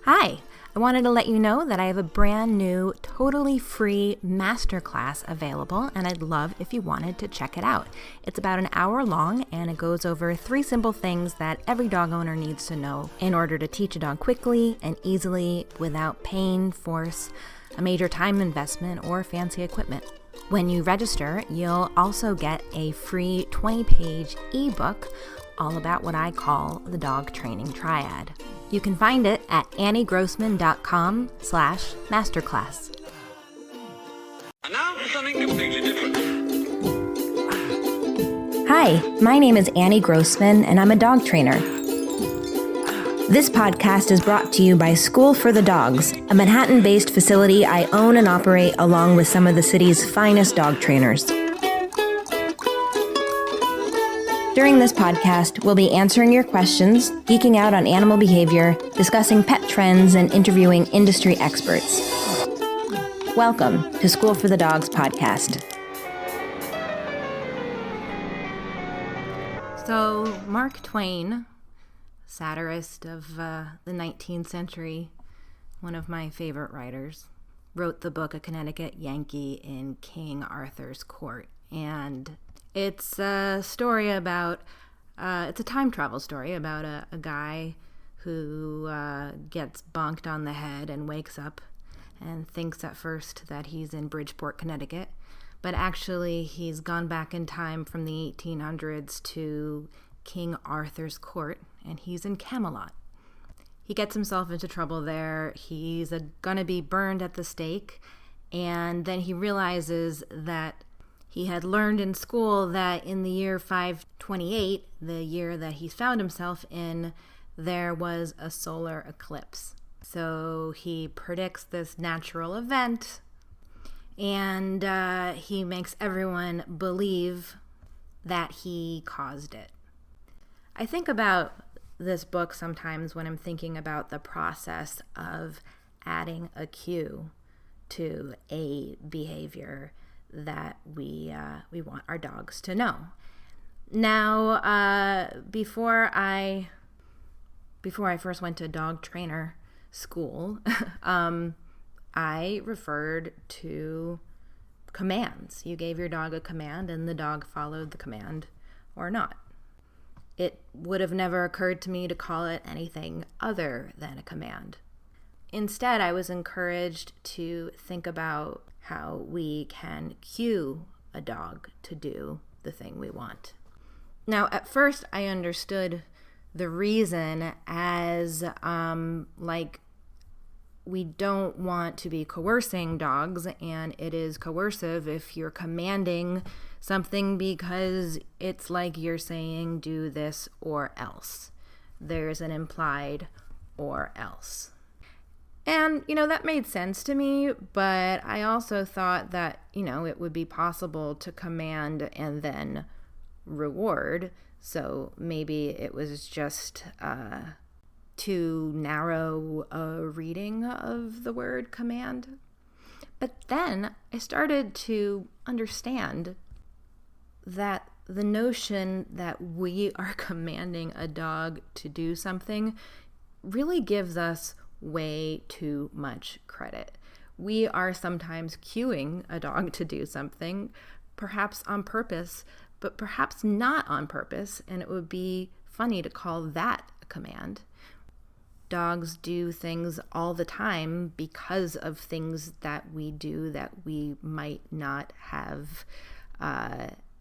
Hi, I wanted to let you know that I have a brand new, totally free masterclass available, and I'd love if you wanted to check it out. It's about an hour long, and it goes over 3 simple things that every dog owner needs to know in order to teach a dog quickly and easily without pain, force, a major time investment, or fancy equipment. When you register, you'll also get a free 20-page ebook all about what I call the dog training triad. You can find it at anniegrossman.com/masterclass. And now for something completely different. Hi, my name is Annie Grossman, and I'm a dog trainer. This podcast is brought to you by School for the Dogs, a Manhattan-based facility I own and operate along with some of the city's finest dog trainers. During this podcast, we'll be answering your questions, geeking out on animal behavior, discussing pet trends, and interviewing industry experts. Welcome to School for the Dogs podcast. So, Mark Twain, satirist of the 19th century, one of my favorite writers, wrote the book A Connecticut Yankee in King Arthur's court. And it's a story about, it's a time travel story about a guy who gets bonked on the head and wakes up and thinks at first that he's in Bridgeport, Connecticut. But actually he's gone back in time from the 1800s to King Arthur's court, and he's in Camelot. He gets himself into trouble there. He's gonna be burned at the stake, and then he realizes that he had learned in school that in the year 528, the year that he found himself in, there was a solar eclipse. So he predicts this natural event, and he makes everyone believe that he caused it. I think about this book sometimes when I'm thinking about the process of adding a cue to a behavior that we want our dogs to know. Now, before I first went to dog trainer school, I referred to commands. You gave your dog a command, and the dog followed the command or not. It would have never occurred to me to call it anything other than a command. Instead, I was encouraged to think about how we can cue a dog to do the thing we want. Now, at first, I understood the reason as we don't want to be coercing dogs, and it is coercive if you're commanding something because it's like you're saying do this or else. There's an implied or else. And, that made sense to me, but I also thought that, it would be possible to command and then reward. So maybe it was just too narrow a reading of the word command. But then I started to understand that the notion that we are commanding a dog to do something really gives us way too much credit. We are sometimes cueing a dog to do something, perhaps on purpose, but perhaps not on purpose, and it would be funny to call that a command. Dogs do things all the time because of things that we do that we might not have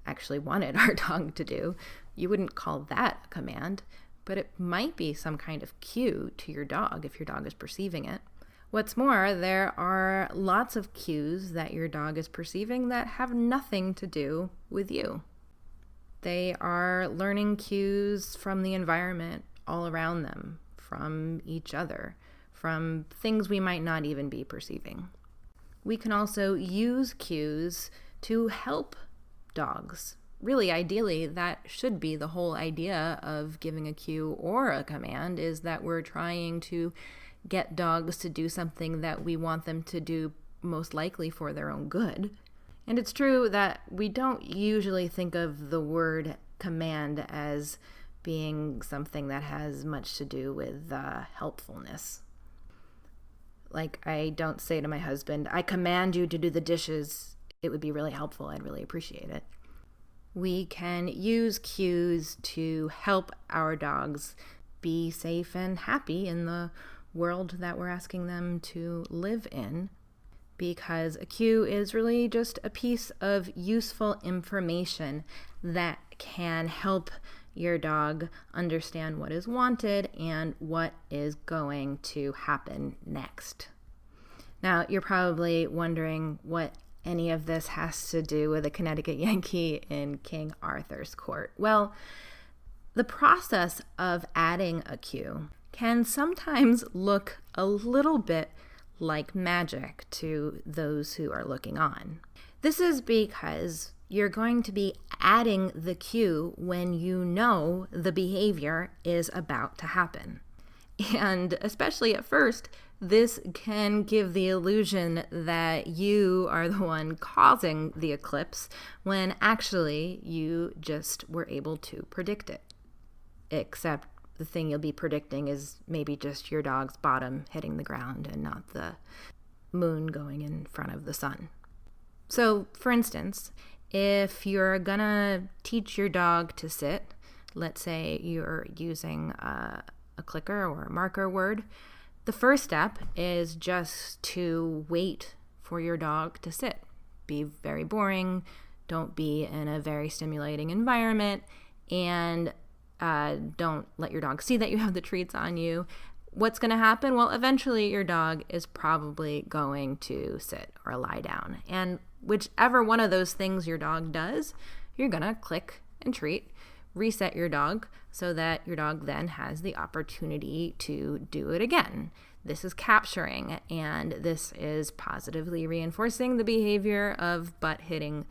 actually wanted our dog to do. You wouldn't call that a command, but it might be some kind of cue to your dog if your dog is perceiving it. What's more, there are lots of cues that your dog is perceiving that have nothing to do with you. They are learning cues from the environment all around them, from each other, from things we might not even be perceiving. We can also use cues to help dogs. Really, ideally, that should be the whole idea of giving a cue or a command, is that we're trying to get dogs to do something that we want them to do most likely for their own good. And it's true that we don't usually think of the word command as being something that has much to do with helpfulness. Like, I don't say to my husband, I command you to do the dishes. It would be really helpful. I'd really appreciate it. We can use cues to help our dogs be safe and happy in the world that we're asking them to live in, because a cue is really just a piece of useful information that can help your dog understand what is wanted and what is going to happen next. Now, you're probably wondering what any of this has to do with a Connecticut Yankee in King Arthur's court. Well, the process of adding a cue can sometimes look a little bit like magic to those who are looking on. This is because you're going to be adding the cue when you know the behavior is about to happen. And especially at first, this can give the illusion that you are the one causing the eclipse when actually you just were able to predict it. Except the thing you'll be predicting is maybe just your dog's bottom hitting the ground and not the moon going in front of the sun. So, for instance, if you're gonna teach your dog to sit, let's say you're using a clicker or a marker word, the first step is just to wait for your dog to sit. Be very boring, don't be in a very stimulating environment, and don't let your dog see that you have the treats on you. What's going to happen? Well, eventually your dog is probably going to sit or lie down. And whichever one of those things your dog does, you're going to click and treat, reset your dog so that your dog then has the opportunity to do it again. This is capturing, and this is positively reinforcing the behavior of butt hitting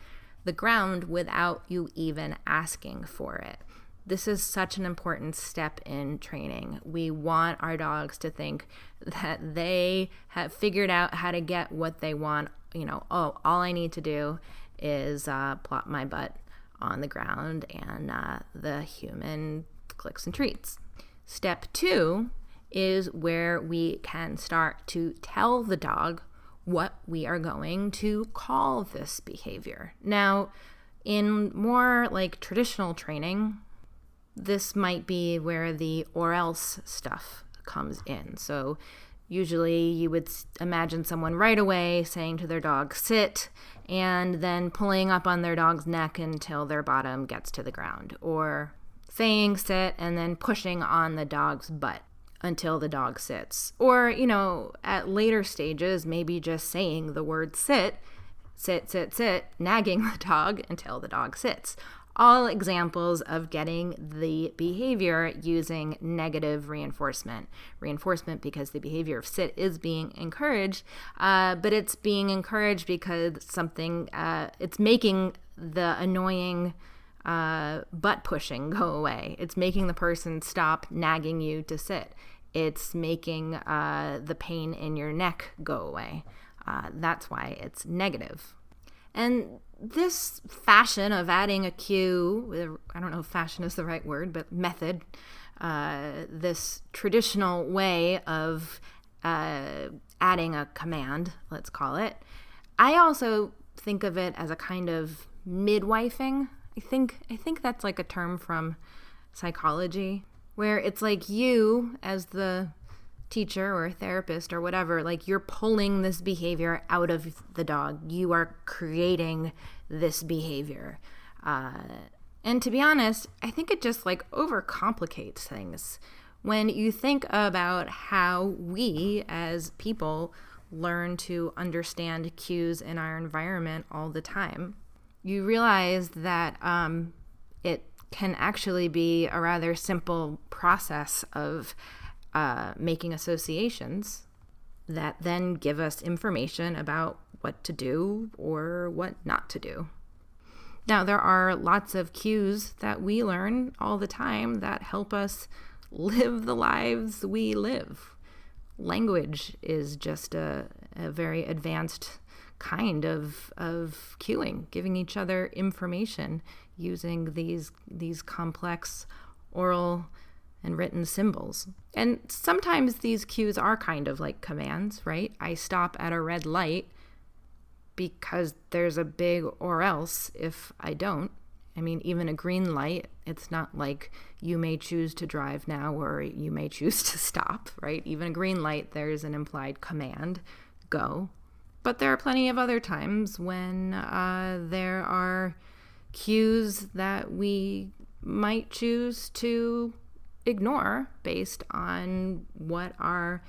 the ground without you even asking for it. This is such an important step in training. We want our dogs to think that they have figured out how to get what they want. All I need to do is plop my butt on the ground and the human clicks and treats. Step 2 is where we can start to tell the dog what we are going to call this behavior. Now, in more like traditional training, this might be where the or else stuff comes in. So usually you would imagine someone right away saying to their dog, sit, and then pulling up on their dog's neck until their bottom gets to the ground, or saying sit and then pushing on the dog's butt until the dog sits. Or, at later stages, maybe just saying the word sit, sit, sit, sit, nagging the dog until the dog sits. All examples of getting the behavior using negative reinforcement. Reinforcement because the behavior of sit is being encouraged, but it's being encouraged because it's making the annoying butt pushing go away. It's making the person stop nagging you to sit. It's making the pain in your neck go away. That's why it's negative. And this fashion of adding a cue, I don't know if fashion is the right word, but method, this traditional way of adding a command, let's call it, I also think of it as a kind of midwifing. I think that's like a term from psychology, where it's like you as the teacher or therapist or whatever, like you're pulling this behavior out of the dog. You are creating this behavior. And to be honest, I think it just like overcomplicates things. When you think about how we as people learn to understand cues in our environment all the time, you realize that it can actually be a rather simple process of making associations that then give us information about what to do or what not to do. Now, there are lots of cues that we learn all the time that help us live the lives we live. Language is just a very advanced kind of cueing, giving each other information using these complex oral and written symbols. And sometimes these cues are kind of like commands, right? I stop at a red light because there's a big or else if I don't. I mean, even a green light, it's not like you may choose to drive now or you may choose to stop, right? Even a green light, there's an implied command, go. But there are plenty of other times when there are cues that we might choose to ignore based on what our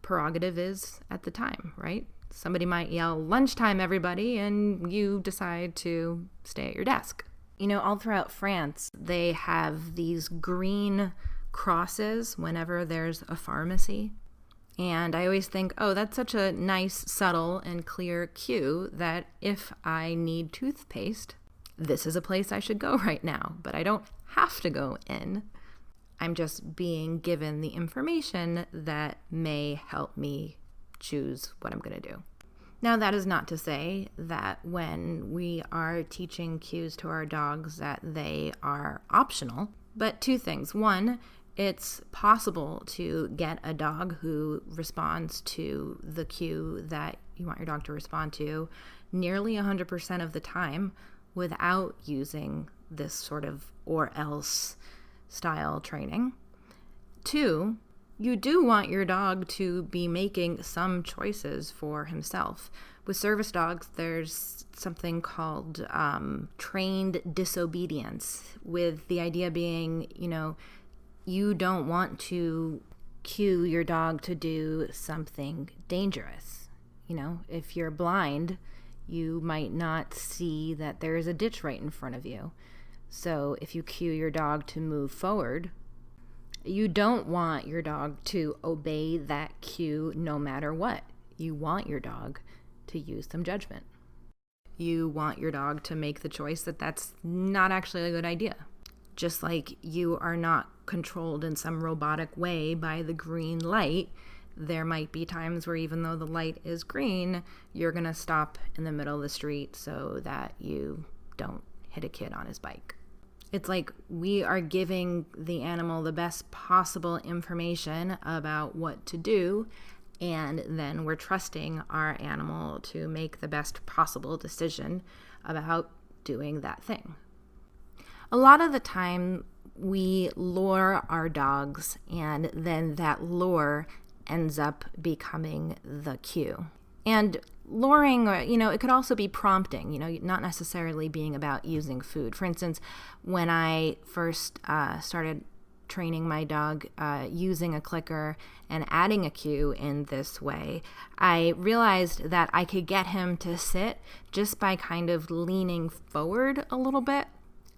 prerogative is at the time, right? Somebody might yell, lunchtime, everybody, and you decide to stay at your desk. You know, all throughout France, they have these green crosses whenever there's a pharmacy. And I always think, oh, that's such a nice, subtle, and clear cue that if I need toothpaste, this is a place I should go right now. But I don't have to go in. I'm just being given the information that may help me choose what I'm going to do. Now, that is not to say that when we are teaching cues to our dogs that they are optional, but two things. One, it's possible to get a dog who responds to the cue that you want your dog to respond to nearly 100% of the time without using this sort of or else style training. Two, you do want your dog to be making some choices for himself. With service dogs, there's something called trained disobedience, with the idea being, you don't want to cue your dog to do something dangerous. If you're blind, you might not see that there is a ditch right in front of you. So if you cue your dog to move forward, you don't want your dog to obey that cue no matter what. You want your dog to use some judgment. You want your dog to make the choice that that's not actually a good idea. Just like you are not controlled in some robotic way by the green light, there might be times where even though the light is green, you're going to stop in the middle of the street so that you don't hit a kid on his bike. It's like we are giving the animal the best possible information about what to do, and then we're trusting our animal to make the best possible decision about doing that thing. A lot of the time, we lure our dogs, and then that lure ends up becoming the cue. And luring, it could also be prompting, not necessarily being about using food. For instance, when I first started training my dog using a clicker and adding a cue in this way, I realized that I could get him to sit just by kind of leaning forward a little bit.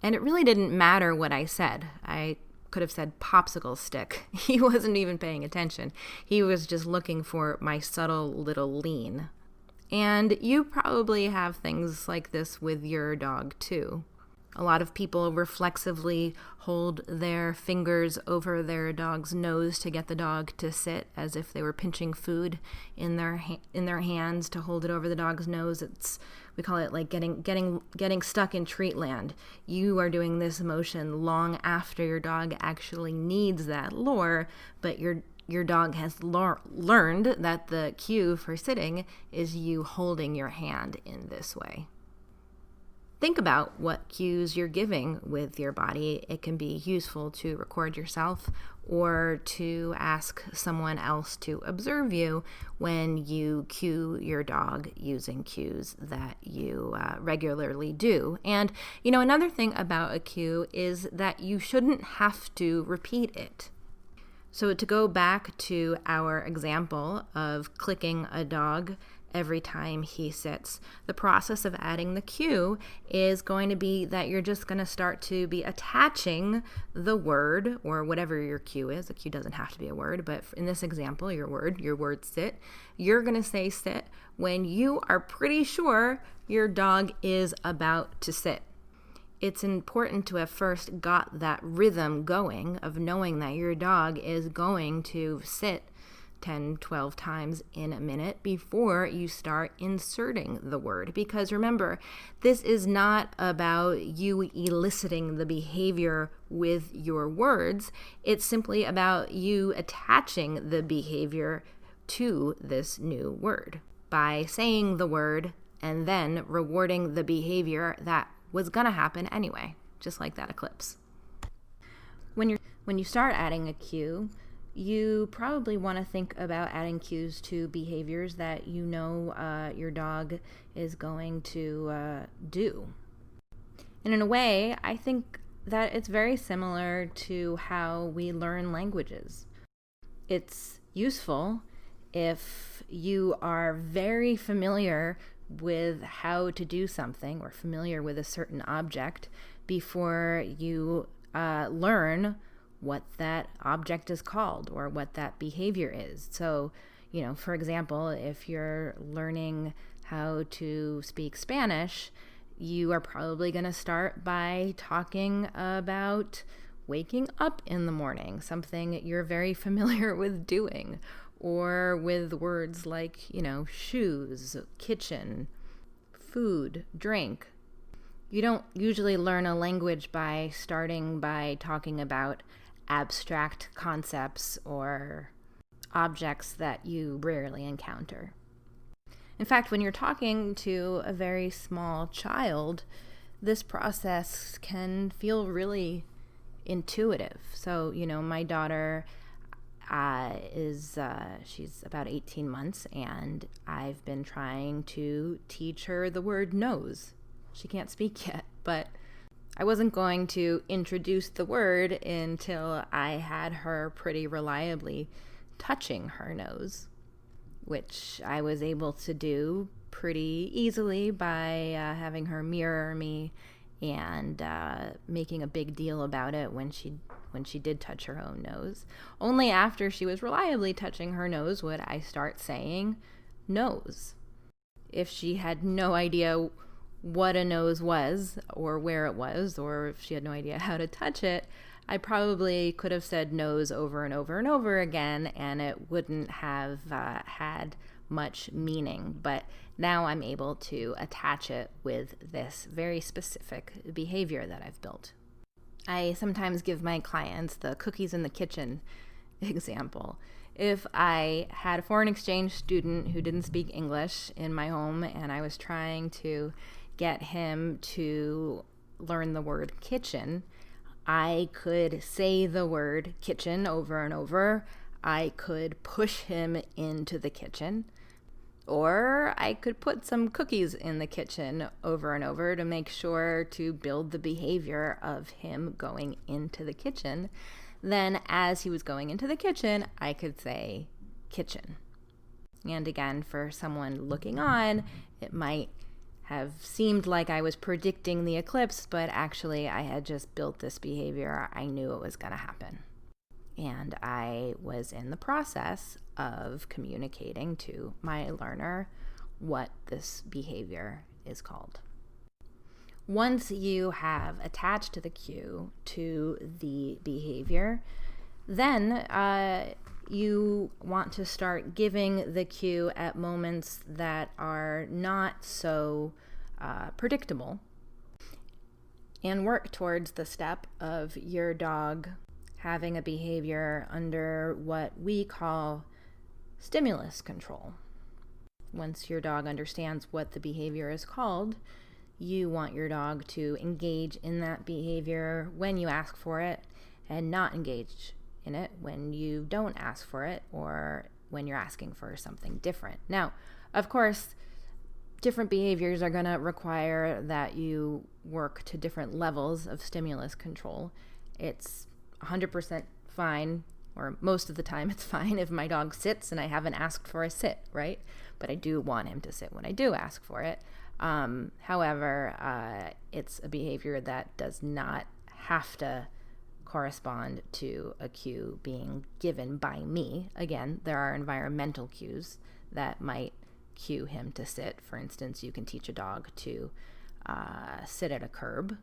And it really didn't matter what I said. I could have said popsicle stick. He wasn't even paying attention. He was just looking for my subtle little lean. And you probably have things like this with your dog too. A lot of people reflexively hold their fingers over their dog's nose to get the dog to sit, as if they were pinching food in their hands to hold it over the dog's nose. We call it like getting stuck in treat land. You are doing this motion long after your dog actually needs that lure, but your dog has learned that the cue for sitting is you holding your hand in this way. Think about what cues you're giving with your body. It can be useful to record yourself or to ask someone else to observe you when you cue your dog using cues that you regularly do. And, another thing about a cue is that you shouldn't have to repeat it. So to go back to our example of clicking a dog every time he sits, the process of adding the cue is going to be that you're just going to start to be attaching the word, or whatever your cue is. A cue doesn't have to be a word, but in this example, your word sit, you're going to say sit when you are pretty sure your dog is about to sit. It's important to have first got that rhythm going of knowing that your dog is going to sit 10, 12 times in a minute before you start inserting the word. Because remember, this is not about you eliciting the behavior with your words. It's simply about you attaching the behavior to this new word by saying the word and then rewarding the behavior that was going to happen anyway, just like that eclipse. When you start adding a cue, you probably want to think about adding cues to behaviors that you know your dog is going to do. And in a way, I think that it's very similar to how we learn languages. It's useful if you are very familiar with how to do something or familiar with a certain object before you learn what that object is called or what that behavior is. So, for example, if you're learning how to speak Spanish, you are probably going to start by talking about waking up in the morning, something you're very familiar with doing, or with words like, shoes, kitchen, food, drink. You don't usually learn a language by starting by talking about abstract concepts or objects that you rarely encounter. In fact, when you're talking to a very small child, this process can feel really intuitive. So, my daughter she's about 18 months, and I've been trying to teach her the word nose. She can't speak yet, but I wasn't going to introduce the word until I had her pretty reliably touching her nose, which I was able to do pretty easily by having her mirror me and making a big deal about it when she did touch her own nose. Only after she was reliably touching her nose would I start saying nose. If she had no idea what a nose was or where it was, or if she had no idea how to touch it, I probably could have said nose over and over and over again, and it wouldn't have had much meaning. But now I'm able to attach it with this very specific behavior that I've built. I sometimes give my clients the cookies in the kitchen example. If I had a foreign exchange student who didn't speak English in my home and I was trying to get him to learn the word kitchen, I could say the word kitchen over and over. I could push him into the kitchen, or I could put some cookies in the kitchen over and over to make sure to build the behavior of him going into the kitchen. Then as he was going into the kitchen, I could say kitchen. And again, for someone looking on, it might have seemed like I was predicting the eclipse, but actually I had just built this behavior. I knew it was going to happen. And I was in the process of communicating to my learner what this behavior is called. Once you have attached the cue to the behavior, then you want to start giving the cue at moments that are not so predictable, and work towards the step of your dog having a behavior under what we call stimulus control. Once your dog understands what the behavior is called, you want your dog to engage in that behavior when you ask for it and not engage in it when you don't ask for it or when you're asking for something different. Now, of course, different behaviors are going to require that you work to different levels of stimulus control. It's 100% fine, or most of the time it's fine, if my dog sits and I haven't asked for a sit, right? But I do want him to sit when I do ask for it. However, it's a behavior that does not have to correspond to a cue being given by me. Again, there are environmental cues that might cue him to sit. For instance, you can teach a dog to sit at a curb.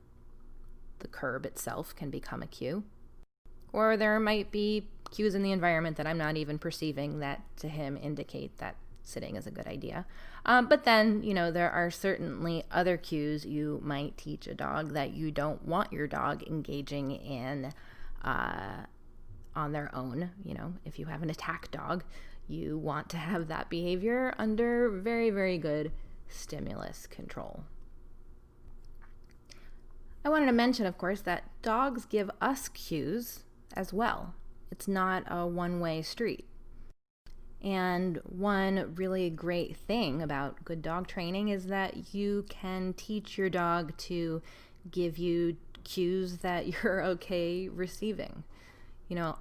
The curb itself can become a cue. Or there might be cues in the environment that I'm not even perceiving that to him indicate that sitting is a good idea. But then, there are certainly other cues you might teach a dog that you don't want your dog engaging in on their own. If you have an attack dog, you want to have that behavior under very, very good stimulus control. I wanted to mention, of course, that dogs give us cues as well. It's not a one-way street. And one really great thing about good dog training is that you can teach your dog to give you cues that you're okay receiving.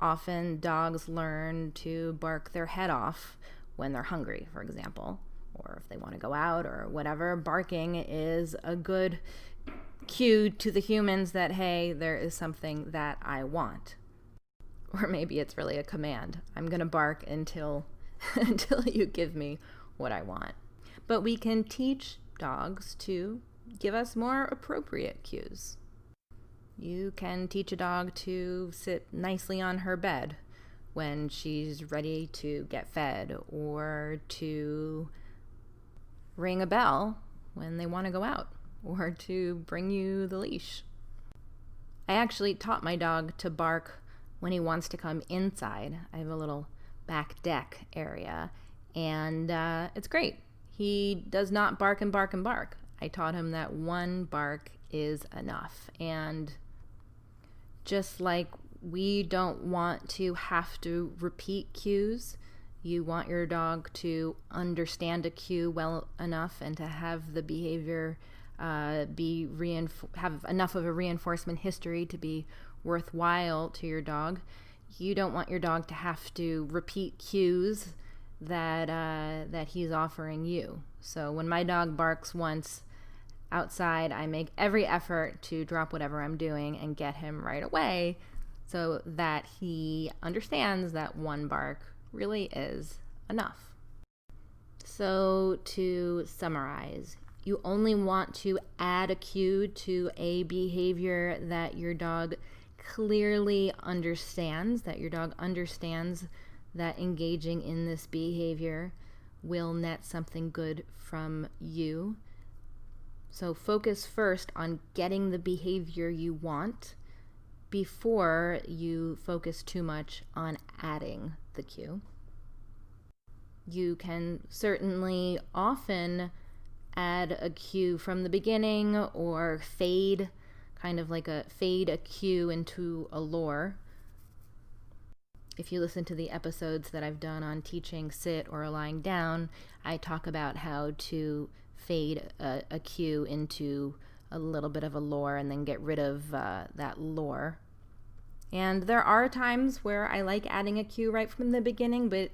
Often dogs learn to bark their head off when they're hungry, for example, or if they want to go out or whatever. Barking is a good cue to the humans that, hey, there is something that I want. Or maybe it's really a command. I'm going to bark until you give me what I want. But we can teach dogs to give us more appropriate cues. You can teach a dog to sit nicely on her bed when she's ready to get fed, or to ring a bell when they want to go out, or to bring you the leash. I actually taught my dog to bark when he wants to come inside. I have a little back deck area, and it's great. He does not bark and bark and bark. I taught him that one bark is enough. And just like we don't want to have to repeat cues, you want your dog to understand a cue well enough and to have the behavior have enough of a reinforcement history to be worthwhile to your dog. You don't want your dog to have to repeat cues that he's offering you. So when my dog barks once outside, I make every effort to drop whatever I'm doing and get him right away, so that he understands that one bark really is enough. So to summarize, you only want to add a cue to a behavior that your dog clearly understands, that your dog understands that engaging in this behavior will net something good from you. So focus first on getting the behavior you want before you focus too much on adding the cue. You can certainly often add a cue from the beginning, or fade a cue into a lure. If you listen to the episodes that I've done on teaching sit or lying down, I talk about how to fade a cue into a little bit of a lure and then get rid of that lure. And there are times where I like adding a cue right from the beginning, but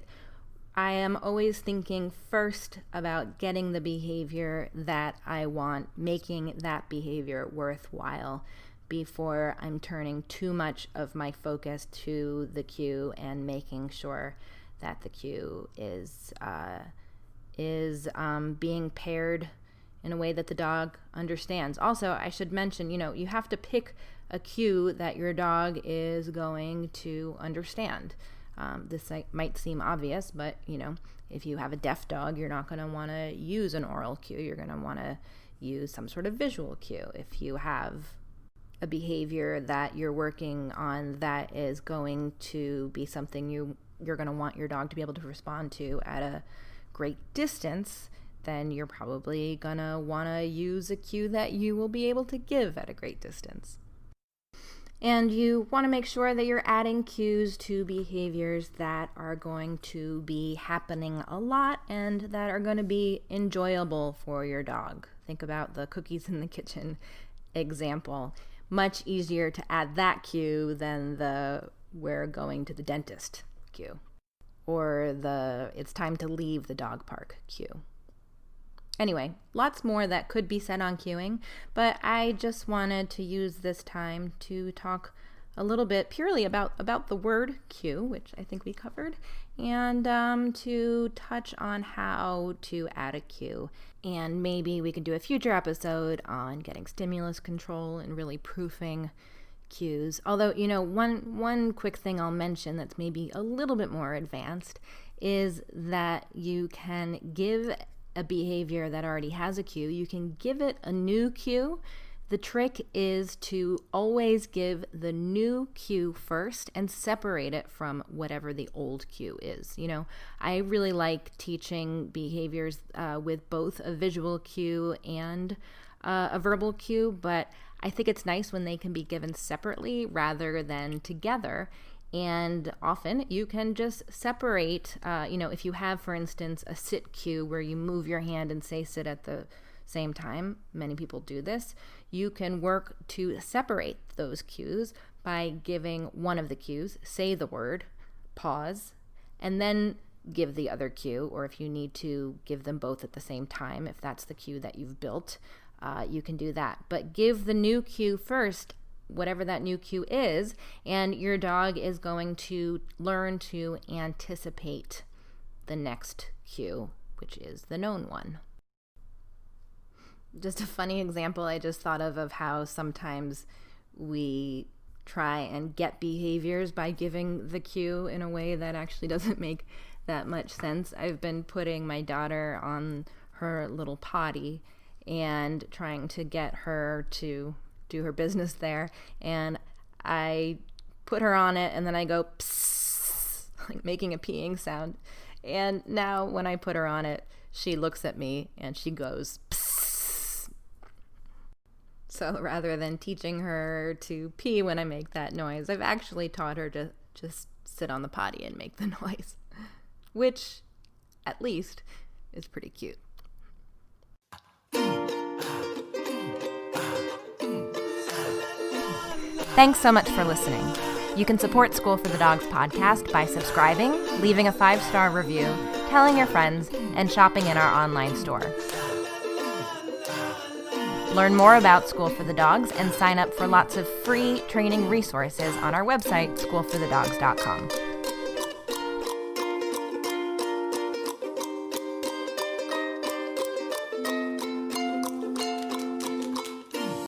I am always thinking first about getting the behavior that I want, making that behavior worthwhile, before I'm turning too much of my focus to the cue and making sure that the cue is being paired in a way that the dog understands. Also, I should mention, you have to pick a cue that your dog is going to understand. This might seem obvious, but, if you have a deaf dog, you're not going to want to use an oral cue. You're going to want to use some sort of visual cue. If you have a behavior that you're working on that is going to be something you're going to want your dog to be able to respond to at a great distance, then you're probably going to want to use a cue that you will be able to give at a great distance. And you want to make sure that you're adding cues to behaviors that are going to be happening a lot and that are going to be enjoyable for your dog. Think about the cookies in the kitchen example. Much easier to add that cue than the we're going to the dentist cue, or the it's time to leave the dog park cue. Anyway, lots more that could be said on cueing, but I just wanted to use this time to talk a little bit purely about the word cue, which I think we covered, and to touch on how to add a cue. And maybe we could do a future episode on getting stimulus control and really proofing cues. Although, one quick thing I'll mention that's maybe a little bit more advanced is that you can give a behavior that already has a cue, you can give it a new cue. The trick is to always give the new cue first and separate it from whatever the old cue is. I really like teaching behaviors with both a visual cue and a verbal cue, but I think it's nice when they can be given separately rather than together. And often you can just separate, if you have, for instance, a sit cue where you move your hand and say sit at the same time, many people do this, you can work to separate those cues by giving one of the cues, say the word, pause, and then give the other cue, or if you need to give them both at the same time, if that's the cue that you've built, you can do that. But give the new cue first, whatever that new cue is, and your dog is going to learn to anticipate the next cue, which is the known one. Just a funny example I just thought of how sometimes we try and get behaviors by giving the cue in a way that actually doesn't make that much sense. I've been putting my daughter on her little potty and trying to get her to do her business there, and I put her on it and then I go psst, like making a peeing sound, and now when I put her on it she looks at me and she goes psst. So rather than teaching her to pee when I make that noise, I've actually taught her to just sit on the potty and make the noise, which at least is pretty cute. Thanks so much for listening. You can support School for the Dogs podcast by subscribing, leaving a 5-star review, telling your friends, and shopping in our online store. Learn more about School for the Dogs and sign up for lots of free training resources on our website, schoolforthedogs.com.